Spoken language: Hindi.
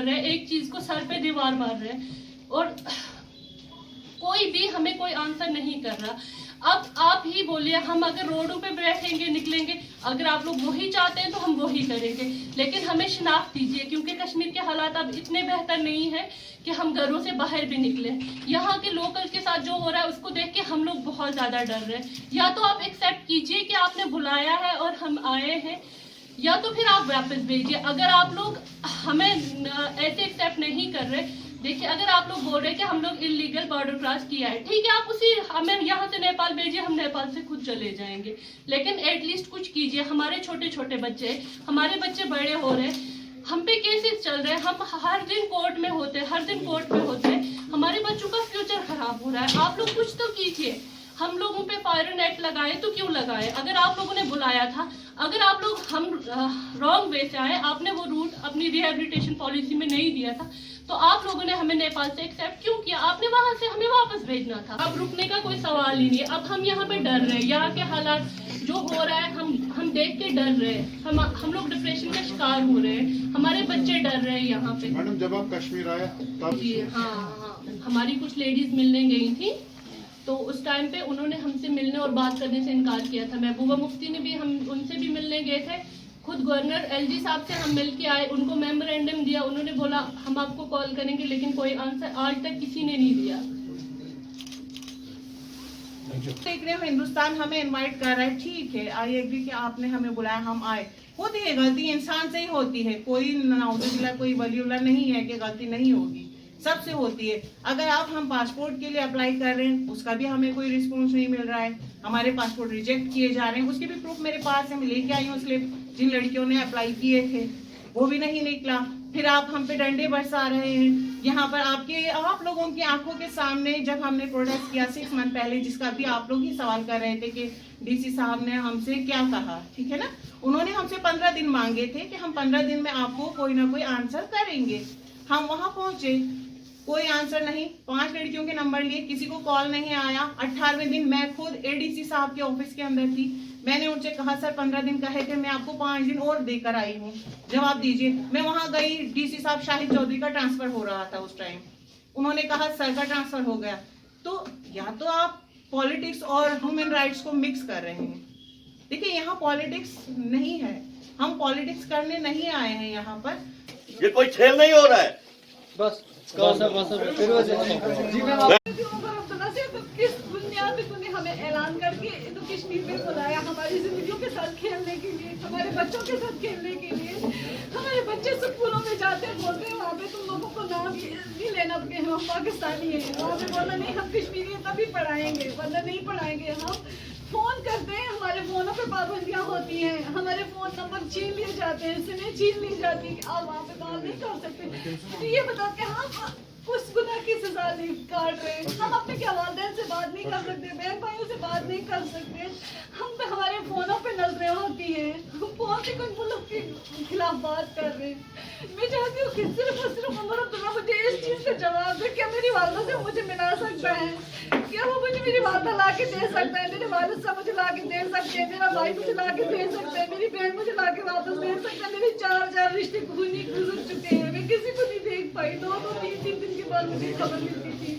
कर रहे हैं, एक चीज को सर पे दीवार मार रहे हैं और कोई भी हमें कोई आंसर नहीं कर रहा। अब आप ही बोलिए, हम अगर रोडों पे बैठेंगे निकलेंगे, अगर आप लोग वही चाहते हैं तो हम वही करेंगे, लेकिन हमें शिनाख्त दीजिए, क्योंकि कश्मीर के हालात अब इतने बेहतर नहीं है कि हम घरों से बाहर भी निकले। यहाँ के लोकल के साथ जो हो रहा है उसको देख के हम लोग बहुत ज्यादा डर रहे हैं। या तो आप एक्सेप्ट कीजिए कि आपने बुलाया है और हम आए हैं, या तो फिर आप वापस भेजिए। अगर आप लोग हमें ऐसे एक्सेप्ट नहीं कर रहे, देखिए अगर आप लोग बोल रहे हैं कि हम लोग इलीगल बॉर्डर क्रॉस किया है, ठीक है, आप उसी हमें यहाँ से नेपाल भेजिए, हम नेपाल से खुद चले जाएंगे, लेकिन एटलीस्ट कुछ कीजिए। हमारे छोटे छोटे बच्चे, हमारे बच्चे बड़े हो रहे हैं, हम पे केसेस चल रहे हैं, हम हर दिन कोर्ट में होते हैं, हर दिन कोर्ट में होते हैं, हमारे बच्चों का फ्यूचर खराब हो रहा है। आप लोग कुछ तो कीजिए। हम लोगों पे फायर नेट लगाए तो क्यों लगाए? अगर आप लोगों ने बुलाया था, अगर आप लोग हम रॉन्ग वे से आए, आपने वो रूट अपनी रिहेबिलिटेशन पॉलिसी में नहीं दिया था, तो आप लोगों ने हमें नेपाल से एक्सेप्ट क्यों किया? आपने वहां से हमें वापस भेजना था। अब रुकने का कोई सवाल ही नहीं है। अब हम यहाँ पे डर रहे हैं, यहाँ के हालात जो हो रहा है हम देख के डर रहे हैं, हम लोग डिप्रेशन का शिकार हो रहे हैं, हमारे बच्चे डर रहे हैं यहाँ पे। मैडम जब आप कश्मीर आए तब? जी हाँ, हमारी कुछ लेडीज मिलने गई थी, तो उस टाइम पे उन्होंने हमसे मिलने और बात करने से इनकार किया था। महबूबा मुफ्ती ने भी, हम उनसे भी मिलने गए थे, खुद गवर्नर एलजी साहब से हम मिल के आए, उनको मेमोरेंडम दिया, उन्होंने बोला हम आपको कॉल करेंगे, लेकिन कोई आंसर आज तक किसी ने नहीं दिया। देख रहे हो हिंदुस्तान हमें इनवाइट कर रहा है, ठीक है, आई एग्री कि आपने हमें बुलाया, हम आए। होती है गलती, इंसान से ही होती है, कोई नाउजुबिल्लाह कोई वलीउल्लाह नहीं है कि गलती नहीं होगी, सबसे होती है। अगर आप हम पासपोर्ट के लिए अप्लाई कर रहे हैं, उसका भी हमें कोई रिस्पॉन्स नहीं मिल रहा है, हमारे पासपोर्ट रिजेक्ट किए जा रहे हैं, उसके भी प्रूफ मेरे पास है, मैं लेके आई हूँ स्लिप, जिन लड़कियों ने अप्लाई किए थे वो भी नहीं निकला। फिर आप हम पे डंडे बरसा रहे हैं यहाँ पर आप लोगों की आंखों के सामने। जब हमने प्रोटेस्ट किया 6 मंथ पहले, जिसका भी आप लोग ही सवाल कर रहे थे कि डीसी साहब ने हमसे क्या कहा, ठीक है ना, उन्होंने हमसे 15 दिन मांगे थे कि हम 15 दिन में आपको कोई ना कोई आंसर करेंगे। हम वहां पहुंचे, कोई आंसर नहीं, 5 लड़कियों के नंबर लिए, किसी को कॉल नहीं आया। 18वें दिन मैं खुद एडीसी साहब के ऑफिस के अंदर थी, मैंने उनसे कहा सर 15 दिन कहे थे, मैं आपको 5 दिन और देकर आई हूँ, जवाब दीजिए। मैं वहां गई, डीसी साहब शाहिद चौधरी का ट्रांसफर हो रहा था उस टाइम, उन्होंने कहा सर का ट्रांसफर हो गया। तो या तो आप पॉलिटिक्स और ह्यूमन राइट्स को मिक्स कर रहे हैं। देखिए यहाँ पॉलिटिक्स नहीं है, हम पॉलिटिक्स करने नहीं आए हैं यहाँ पर, ये कोई खेल नहीं हो रहा है। बस किस बुनियाद पे तूने हमें ऐलान करके तो कश्मीर में बुलाया, हमारी जिंदगियों के साथ खेलने के लिए, हमारे बच्चों के साथ खेलने के लिए। हमारे बच्चे स्कूलों में जाते हैं, बोलते हैं वहाँ पे तुम लोगों को नाम नहीं लेना कि हम पाकिस्तानी हैं, वहाँ पे बोलना नहीं हम कश्मीरी हैं तभी पढ़ाएंगे, वरना नहीं पढ़ाएंगे। हम फोन करते हैं, हमारे फोनों पे पाबंदियां होती हैं, हमारे फोन नंबर छीन लिए जाते हैं, सिमें छीन ली जाती है कि आप वहाँ पे कॉल नहीं कर सकते। तो ये बताओ कि हम उस गुनाह की सजा नहीं काट रहे, हम अपने क्या वालिदैन से बात नहीं कर सकते, बहन भाइयों से बात नहीं कर सकते, हम पे हमारे फोनों पे नजरें होती हैं, हम फोन से कोई मुल्क के खिलाफ बात कर रहे हैं। मैं चाहती हूँ कि सिर्फ और सिर्फ उमर अब्दुल्ला मुझे इस चीज का जवाब दे, क्या मेरी वालदा से मुझे मिला सकता है, क्या वो मुझे मेरी वालदा ला के दे सकता है, मेरे वालिद साहब मुझे ला के दे सकते हैं, मेरा भाई मुझे ला के दे सकता है, मेरी बहन मुझे ला के वापस दे सकता है। मेरे 4 रिश्ते खूनी गुजर चुके हैं, मैं किसी को नहीं देख पाई, 2-2, 3-3 दिन के बाद मुझे खबर मिलती थी।